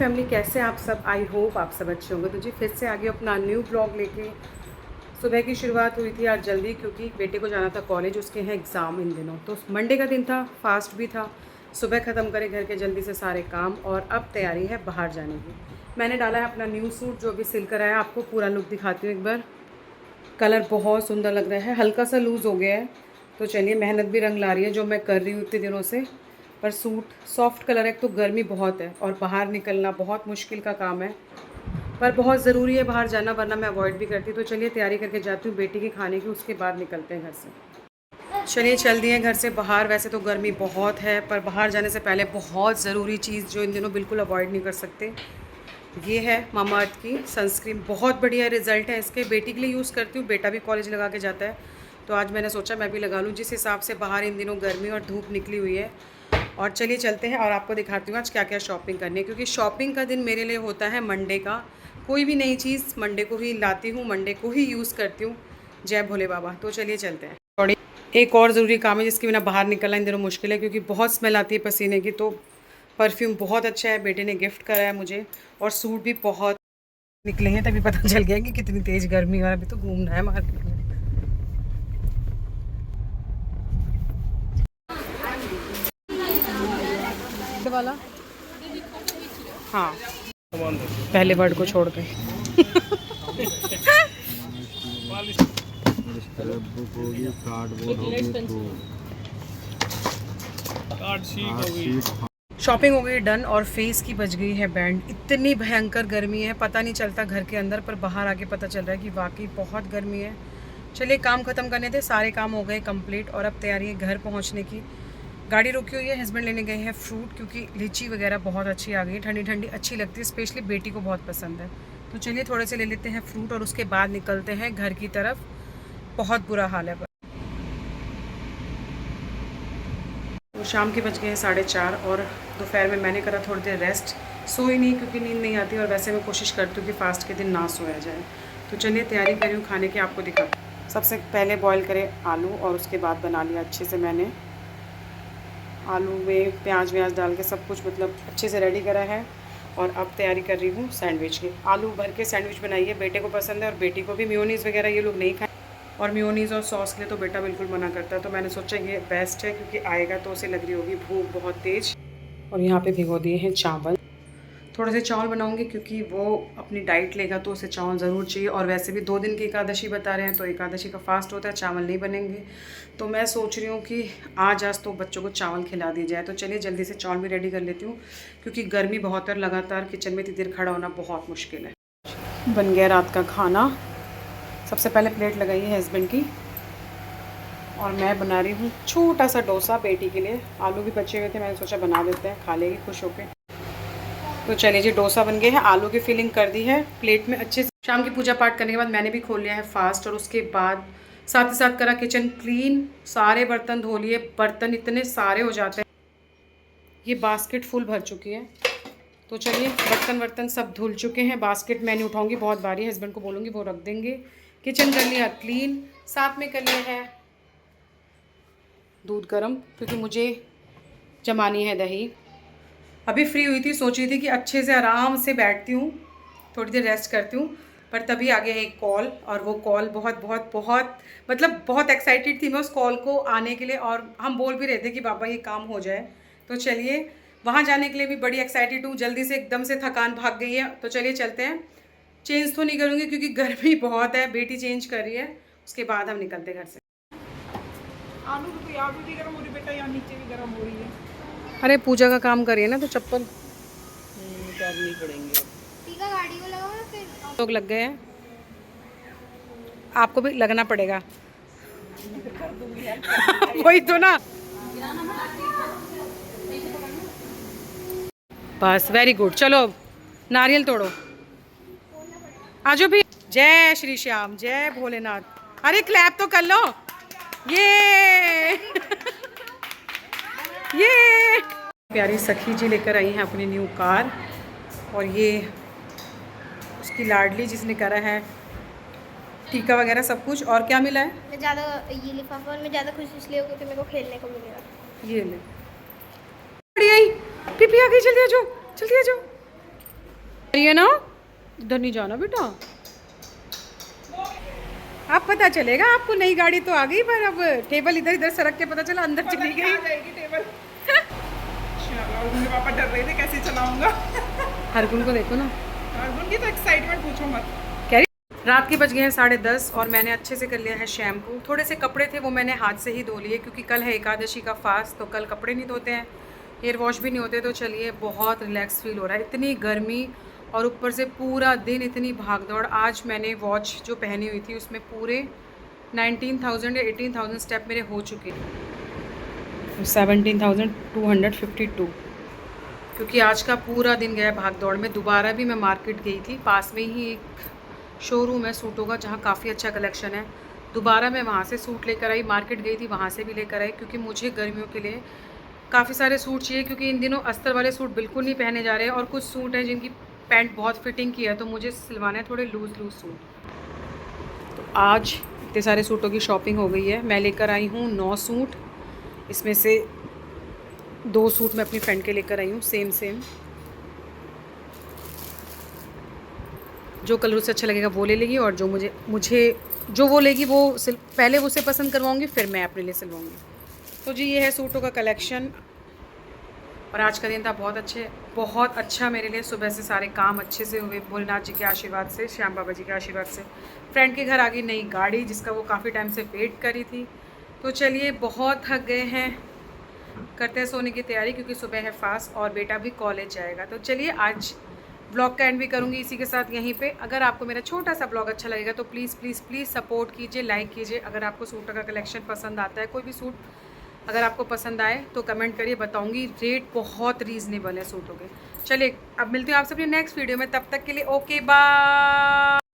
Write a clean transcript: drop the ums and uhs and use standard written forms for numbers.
Family, कैसे आप सब? आई होप आप सब अच्छे होंगे। तो जी फिर से आगे अपना न्यू ब्लॉग लेके। सुबह की शुरुआत हुई थी आज जल्दी, क्योंकि बेटे को जाना था कॉलेज, उसके हैं एग्ज़ाम इन दिनों। तो मंडे का दिन था, फास्ट भी था। सुबह ख़त्म करे घर के जल्दी से सारे काम, और अब तैयारी है बाहर जाने की। मैंने डाला है अपना न्यू सूट जो भी सिल कर आया। आपको पूरा लुक दिखाती हूँ एक बार। कलर बहुत सुंदर लग रहा है, हल्का सा लूज़ हो गया है। तो चलिए, मेहनत भी रंग ला रही है जो मैं कर रही हूँ इतने दिनों से। पर सूट सॉफ्ट कलर है, तो गर्मी बहुत है और बाहर निकलना बहुत मुश्किल का काम है। पर बहुत ज़रूरी है बाहर जाना, वरना मैं अवॉइड भी करती। तो चलिए तैयारी करके जाती हूँ बेटी के खाने की, उसके बाद निकलते हैं घर से। चलिए चल दिए घर से बाहर। वैसे तो गर्मी बहुत है, पर बाहर जाने से पहले बहुत ज़रूरी चीज़ जो इन दिनों बिल्कुल अवॉइड नहीं कर सकते, ये है मामाअर्थ की सनस्क्रीन। बहुत बढ़िया रिज़ल्ट है इसके। बेटी के लिए यूज़ करती हूँ, बेटा भी कॉलेज लगा के जाता है, तो आज मैंने सोचा मैं भी लगा लूँ, जिस हिसाब से बाहर इन दिनों गर्मी और धूप निकली हुई है। और चलिए चलते हैं और आपको दिखाती हूँ आज क्या क्या शॉपिंग करनी है, क्योंकि शॉपिंग का दिन मेरे लिए होता है मंडे का। कोई भी नई चीज़ मंडे को ही लाती हूँ, मंडे को ही यूज़ करती हूँ। जय भोले बाबा। तो चलिए चलते हैं। थोड़ी एक और ज़रूरी काम है जिसके बिना बाहर निकलना इन दिनों मुश्किल है, क्योंकि बहुत स्मेल आती है पसीने की। तो परफ्यूम बहुत अच्छा है, बेटे ने गिफ्ट करा है मुझे। और सूट भी बहुत निकले हैं, तभी पता चल गया कि कितनी तेज़ गर्मी है। और अभी तो घूमना है मार्केट में। वाला हाँ, पहले वर्ड को छोड़ के। शॉपिंग हो गई डन, और फेस की बज गई है बैंड। इतनी भयंकर गर्मी है, पता नहीं चलता घर के अंदर, पर बाहर आके पता चल रहा है कि वाकई बहुत गर्मी है। चलिए काम ख़त्म करने थे, सारे काम हो गए कंप्लीट, और अब तैयारी है घर पहुंचने की। गाड़ी रुकी हुई है, हस्बैंड लेने गए हैं फ्रूट, क्योंकि लीची वगैरह बहुत अच्छी आ गई है, ठंडी ठंडी अच्छी लगती है, स्पेशली बेटी को बहुत पसंद है। तो चलिए थोड़े से ले लेते हैं फ्रूट, और उसके बाद निकलते हैं घर की तरफ। बहुत बुरा हाल है। तो शाम के बज गए हैं 4:30, और दोपहर में मैंने करा थोड़ी देर रेस्ट। सोई नहीं क्योंकि नींद नहीं आती, और वैसे मैं कोशिश करती हूँ कि फास्ट के दिन ना सोया जाए। तो चलिए तैयारी करी हूँ खाने की, आपको दिखा। सबसे पहले बॉईल करें आलू, और उसके बाद बना लिया अच्छे से मैंने। आलू में प्याज व्याज डाल के सब कुछ मतलब अच्छे से रेडी करा है। और अब तैयारी कर रही हूँ सैंडविच की। आलू भर के सैंडविच बनाई है, बेटे को पसंद है, और बेटी को भी। मेयोनीज़ वगैरह ये लोग नहीं खाए, और मेयोनीज़ और सॉस के लिए तो बेटा बिल्कुल मना करता है। तो मैंने सोचा ये बेस्ट है, क्योंकि आएगा तो उसे लग रही होगी भूख बहुत तेज़। और यहाँ पे भिगो दिए हैं चावल। थोड़े से चावल बनाऊंगी, क्योंकि वो अपनी डाइट लेगा तो उसे चावल ज़रूर चाहिए। और वैसे भी 2 दिन की एकादशी बता रहे हैं, तो एकादशी का फास्ट होता है, चावल नहीं बनेंगे। तो मैं सोच रही हूँ कि आज तो बच्चों को चावल खिला दी जाए। तो चलिए जल्दी से चावल भी रेडी कर लेती हूँ, क्योंकि गर्मी बहुत है, लगातार किचन में इतनी देर खड़ा होना बहुत मुश्किल है। बन गया रात का खाना। सबसे पहले प्लेट लगाई है हस्बैंड की, और मैं बना रही हूँ छोटा सा डोसा बेटी के लिए। आलू भी बचे हुए थे, मैंने सोचा बना देते हैं, खा लेगी खुश होकर। तो चलिए जी, डोसा बन गया है। आलू की फिलिंग कर दी है प्लेट में अच्छे से। शाम की पूजा पाठ करने के बाद मैंने भी खोल लिया है फास्ट, और उसके बाद साथ ही साथ करा किचन क्लीन। सारे बर्तन धो लिए, बर्तन इतने सारे हो जाते हैं, ये बास्केट फुल भर चुकी है। तो चलिए बर्तन सब धुल चुके हैं। बास्केट मैं नहीं उठाऊंगी, बहुत भारी, हस्बैंड को बोलूँगी वो रख देंगे। किचन कर लिया क्लीन, साथ में कर लिया है दूध गर्म, क्योंकि मुझे जमानी है दही। अभी फ्री हुई थी, सोच रही थी कि अच्छे से आराम से बैठती हूँ, थोड़ी देर रेस्ट करती हूँ, पर तभी आ गया एक कॉल। और वो कॉल बहुत बहुत बहुत मतलब बहुत एक्साइटेड थी मैं उस कॉल को आने के लिए, और हम बोल भी रहे थे कि बाबा ये काम हो जाए। तो चलिए वहाँ जाने के लिए भी बड़ी एक्साइटेड हूँ। जल्दी से एकदम से थकान भाग गई है। तो चलिए चलते हैं। चेंज तो नहीं करूँगी क्योंकि गर्मी बहुत है, बेटी चेंज कर रही है, उसके बाद हम निकलते घर से। आलू तो यहाँ भी गर्म हो रही बेटा, यहाँ नीचे भी गर्म हो रही है। अरे पूजा का काम करिए ना, तो चप्पल करनी पड़ेंगे। टीका गाड़ी को लगाओ ना, फिर लोग लग गए हैं, आपको भी लगना पड़ेगा। वही तो ना। बस वेरी गुड। चलो नारियल तोड़ो, आजो भी। जय श्री श्याम, जय भोलेनाथ। अरे क्लैप तो कर लो। ये ये प्यारी सखी जी लेकर आई हैं अपनी न्यू कार, और ये उसकी लाडली जिसने करा है टीका वगैरह सब कुछ। और क्या मिला है? मैं ज़्यादा ये लिफाफा में ज़्यादा खुश इसलिए हो क्योंकि मेरे को खेलने को मिलेगा। ये ले। पीपी आ गई, जल्दी आ जाओ, जल्दी आ जाओ। ये ना इधर नहीं जाना बेटा, अब पता चलेगा आपको। नई गाड़ी तो आ गई पर अब टेबल इधर इधर सरक के पता चला अंदर चली गई। आ जाएगी टेबल। और मेरे पापा डर रहे थे कैसे चलाऊंगा। हरगुन को देखो ना, और उनकी तो एक्साइटमेंट पूछो मत। कह रही रात के बज गए हैं 10:30 और मैंने अच्छे से कर लिया है शैम्पू। थोड़े से कपड़े थे वो मैंने हाथ से ही धो लिए क्योंकि कल है एकादशी का फास्ट, तो कल कपड़े नहीं धोते हैं, हेयर वॉश भी नहीं होते। तो चलिए बहुत रिलैक्स फील हो रहा है, इतनी गर्मी और ऊपर से पूरा दिन इतनी भागदौड़। आज मैंने वॉच जो पहनी हुई थी उसमें पूरे 19,000 या 18,000 स्टेप मेरे हो चुके हैं, 17,252, क्योंकि आज का पूरा दिन गया भागदौड़ में। दोबारा भी मैं मार्केट गई थी, पास में ही एक शोरूम है सूटों का जहाँ काफ़ी अच्छा कलेक्शन है। दोबारा मैं वहाँ से सूट लेकर आई, मार्केट गई थी वहाँ से भी लेकर आई, क्योंकि मुझे गर्मियों के लिए काफ़ी सारे सूट चाहिए, क्योंकि इन दिनों अस्तर वाले सूट बिल्कुल नहीं पहने जा रहे हैं और कुछ सूट हैं जिनकी पैंट बहुत फिटिंग की है, तो मुझे सिलवाना है थोड़े लूज़ सूट। तो आज इतने सारे सूटों की शॉपिंग हो गई है। मैं लेकर आई हूँ 9 सूट, इसमें से 2 सूट मैं अपनी फ्रेंड के लेकर आई हूँ सेम। जो कलर उसे अच्छा लगेगा वो ले लेगी, और जो मुझे जो वो लेगी वो पहले उसे पसंद करवाऊँगी, फिर मैं अपने लिए सिलवाऊँगी। तो जी ये है सूटों का कलेक्शन। और आज का दिन था बहुत अच्छा मेरे लिए। सुबह से सारे काम अच्छे से हुए भोलेनाथ जी के आशीर्वाद से, श्याम बाबा जी के आशीर्वाद से। फ्रेंड के घर आ गई नई गाड़ी जिसका वो काफ़ी टाइम से वेट करी थी। तो चलिए बहुत थक गए हैं, करते हैं सोने की तैयारी, क्योंकि सुबह है फास्ट और बेटा भी कॉलेज जाएगा। तो चलिए आज ब्लॉग का एंड भी करूँगी इसी के साथ यहीं पे। अगर आपको मेरा छोटा सा ब्लॉग अच्छा लगेगा तो प्लीज़ सपोर्ट कीजिए, लाइक कीजिए। अगर आपको सूटों का कलेक्शन पसंद आता है, कोई भी सूट अगर आपको पसंद आए तो कमेंट करिए, बताऊंगी। रेट बहुत रीज़नेबल है सूटों के। चलिए अब मिलती हूँ आपसे अपनी नेक्स्ट वीडियो में, तब तक के लिए ओके बाय।